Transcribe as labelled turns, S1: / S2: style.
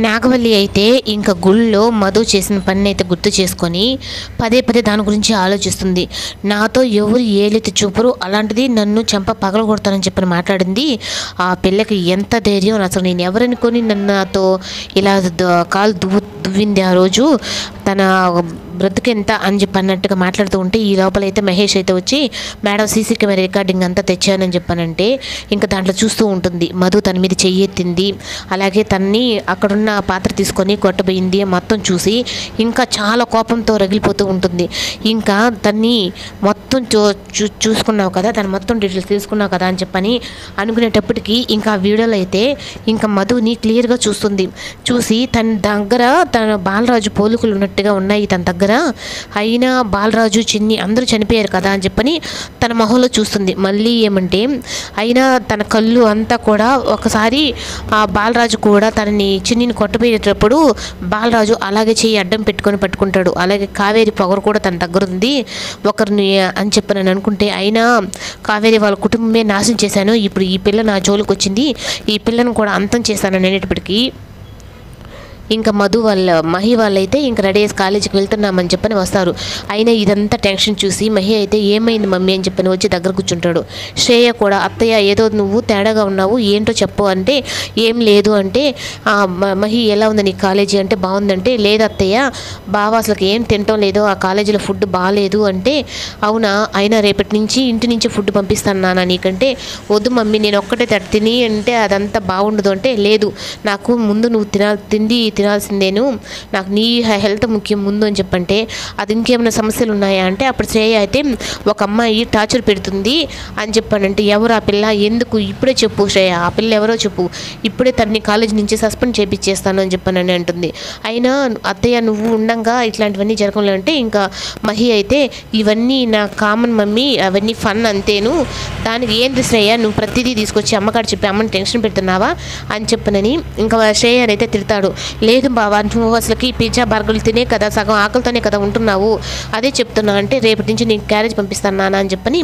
S1: నాగవల్లి అయితే ఇంకా గుళ్ళో మధు చేసిన పని అయితే గుర్తు చేసుకొని పదే పదే దాని గురించి ఆలోచిస్తుంది. నాతో ఎవరు ఏలెత్తి చూపరు, అలాంటిది నన్ను చెంప పగలగొడతానని చెప్పని మాట్లాడింది. ఆ పిల్లకి ఎంత ధైర్యం, అసలు నేను ఎవరనుకొని నన్ను నాతో ఇలా కాలు దువ్వింది ఆ రోజు, తన బ్రతుకెంత అని చెప్పి అన్నట్టుగా మాట్లాడుతూ ఉంటే ఈ లోపలైతే మహేష్ అయితే వచ్చి మేడం సీసీ కెమెరా రికార్డింగ్ అంతా తెచ్చానని చెప్పానంటే ఇంకా దాంట్లో చూస్తూ ఉంటుంది. మధు తన మీద చెయ్యెత్తింది, అలాగే తన్ని అక్కడున్న పాత్ర తీసుకొని కొట్టబోయింది మొత్తం చూసి ఇంకా చాలా కోపంతో రగిలిపోతూ ఉంటుంది. ఇంకా తన్ని మొత్తం చూసుకున్నావు కదా, తను మొత్తం డీటెయిల్స్ తీసుకున్నావు కదా అని చెప్పని అనుకునేటప్పటికి ఇంకా వీడియోలో అయితే ఇంకా మధుని క్లియర్గా చూస్తుంది. చూసి తన దగ్గర తన బాలరాజు పోలికలు ఉన్నట్టుగా ఉన్నాయి తన దగ్గర, అయినా బాలరాజు చిన్ని అందరూ చనిపోయారు కదా అని చెప్పని తన మొహంలో చూస్తుంది. మళ్ళీ ఏమంటే అయినా తన కళ్ళు అంతా కూడా ఒకసారి ఆ బాలరాజు కూడా తనని చిన్నిని కొట్టబోయేటప్పుడు బాలరాజు అలాగే చెయ్యి అడ్డం పెట్టుకొని పట్టుకుంటాడు. అలాగే కావేరి పొగరు కూడా తన దగ్గర ఉంది ఒకరిని అని చెప్పి నేను అనుకుంటే, అయినా కావేరి వాళ్ళ కుటుంబమే నాశనం చేశాను, ఇప్పుడు ఈ పిల్ల నా జోలికి వచ్చింది, ఈ పిల్లను కూడా అంతం చేశాను అనేటప్పటికీ ఇంకా మధు మహి వాళ్ళైతే ఇంకా రెడీ అయ్యి కాలేజీకి వెళ్తున్నామని చెప్పని వస్తారు. అయినా ఇదంతా టెన్షన్ చూసి మహి అయితే ఏమైంది మమ్మీ అని చెప్పని వచ్చి దగ్గర కూర్చుంటాడు. శ్రేయ కూడా అత్తయ్య ఏదో నువ్వు తేడాగా ఉన్నావు ఏంటో చెప్పు అంటే ఏం లేదు అంటే, మహి ఎలా ఉంది నీ కాలేజీ అంటే బాగుందంటే, లేదు అత్తయ్య బావ అసలు ఏం తినటం లేదు, ఆ కాలేజీలో ఫుడ్ బాగాలేదు అంటే, అవునా అయినా రేపటి నుంచి ఇంటి నుంచి ఫుడ్ పంపిస్తాను నాన్న నీకంటే, వద్దు మమ్మీ నేను ఒక్కటే తిని అంటే అదంతా బాగుండదు అంటే, లేదు నాకు ముందు నువ్వు తినాల్సిందేను, నాకు నీ హెల్త్ ముఖ్యం ముందు అని చెప్పంటే, అది ఇంకేమైనా సమస్యలు ఉన్నాయా అంటే అప్పుడు శ్రేయ అయితే ఒక అమ్మాయి టార్చర్ పెడుతుంది అని చెప్పానంటే, ఎవరు ఆ పిల్ల, ఎందుకు ఇప్పుడే చెప్పు శ్రేయ, ఆ పిల్ల ఎవరో చెప్పు, ఇప్పుడే తనని కాలేజ్ నుంచి సస్పెండ్ చేపించేస్తాను అని చెప్పానని అంటుంది. అయినా అత్తయ్య నువ్వు ఉండంగా ఇట్లాంటివన్నీ జరగలే అంటే ఇంకా మహి అయితే ఇవన్నీ నా కామన్ మమ్మీ, అవన్నీ ఫన్ అంతేను, దానికి ఏంటి శ్రేయ నువ్వు ప్రతిదీ తీసుకొచ్చి అమ్మకాడు చెప్పి అమ్మని టెన్షన్ పెడుతున్నావా అని చెప్పనని ఇంకా శ్రేయ అయితే తిడతాడు. లేదు బావా నువ్వు అసలుకి పిజ్జా బర్గర్లు తినే కదా, సగం ఆకలితోనే కదా ఉంటున్నావు, అదే చెప్తున్నా అంటే రేపటి నుంచి నీకు క్యారేజ్ పంపిస్తాను నాన్న అని చెప్పని